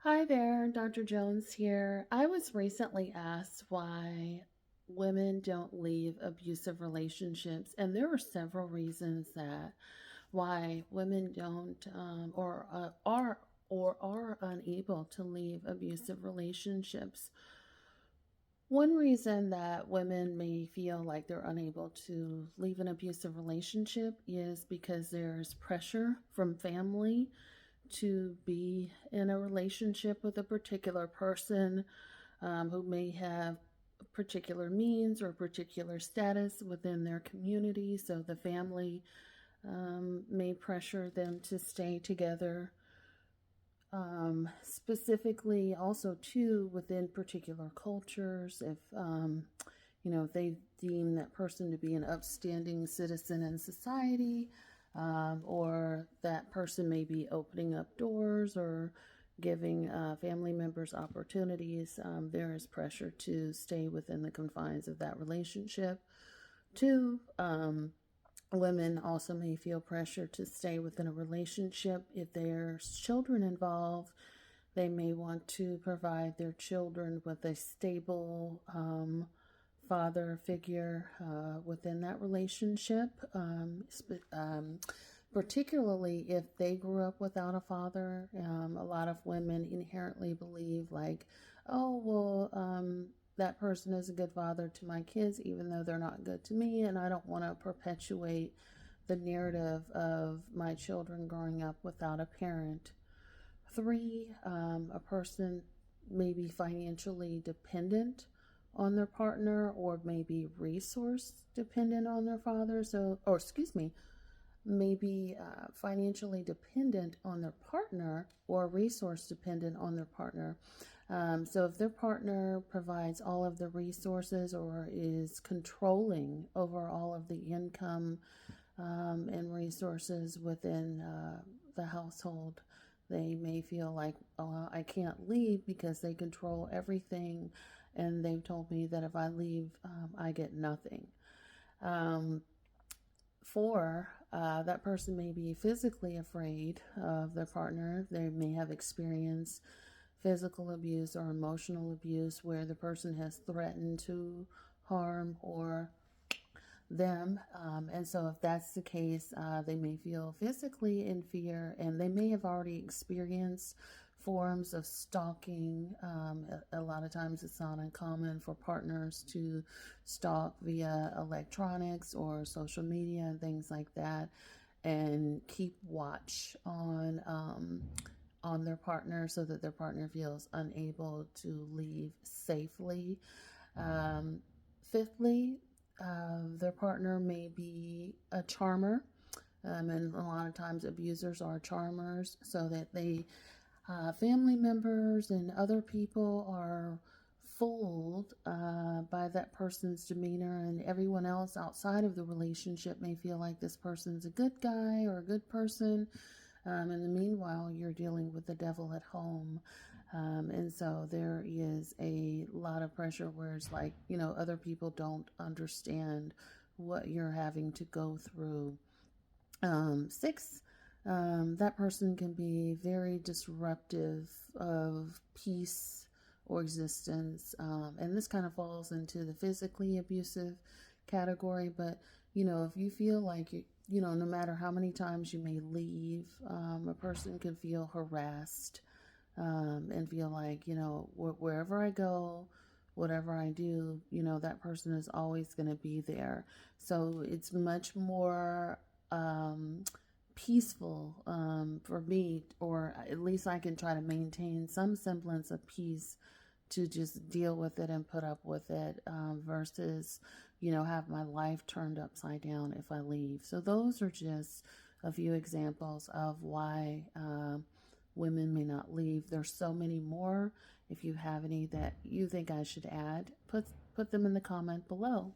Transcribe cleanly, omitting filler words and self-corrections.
Hi there, Dr. Jones here. I was recently asked why women don't leave abusive relationships, and there are several reasons that why women don't or are unable to leave abusive relationships. One reason that women may feel like they're unable to leave an abusive relationship is because there's pressure from family to be in a relationship with a particular person who may have particular means or particular status within their community. So the family may pressure them to stay together. Specifically, also too within particular cultures, if they deem that person to be an upstanding citizen in society, or that person may be opening up doors or giving family members opportunities, there is pressure to stay within the confines of that relationship. Two, women also may feel pressure to stay within a relationship if there's children involved. They may want to provide their children with a stable father figure within that relationship, particularly if they grew up without a father. A lot of women inherently believe, like, oh, well, that person is a good father to my kids, even though they're not good to me, and I don't want to perpetuate the narrative of my children growing up without a parent. Three, a person may be financially dependent on their partner or maybe resource dependent on their father. Maybe financially dependent on their partner or resource dependent on their partner. So if their partner provides all of the resources or is controlling over all of the income and resources within the household, they may feel like, oh, I can't leave because they control everything, and they've told me that if I leave, I get nothing. Um, Four, that person may be physically afraid of their partner. They may have experienced physical abuse or emotional abuse where the person has threatened to harm or them. And so, if that's the case, they may feel physically in fear, and they may have already experienced forms of stalking. A lot of times, it's not uncommon for partners to stalk via electronics or social media and things like that, and keep watch on their partner so that their partner feels unable to leave safely. Um, Fifthly, their partner may be a charmer, and a lot of times abusers are charmers, so that family members and other people are fooled by that person's demeanor, and everyone else outside of the relationship may feel like this person's a good guy or a good person. In the meanwhile, you're dealing with the devil at home. And so there is a lot of pressure where it's like, other people don't understand what you're having to go through. Six, that person can be very disruptive of peace or existence. And this kind of falls into the physically abusive category. But, if you feel like no matter how many times you may leave, a person can feel harassed and feel like, wherever I go, whatever I do, that person is always going to be there. So it's much more peaceful for me, or at least I can try to maintain some semblance of peace to just deal with it and put up with it versus, have my life turned upside down if I leave. So those are just a few examples of why women may not leave. There's so many more. If you have any that you think I should add, put them in the comment below.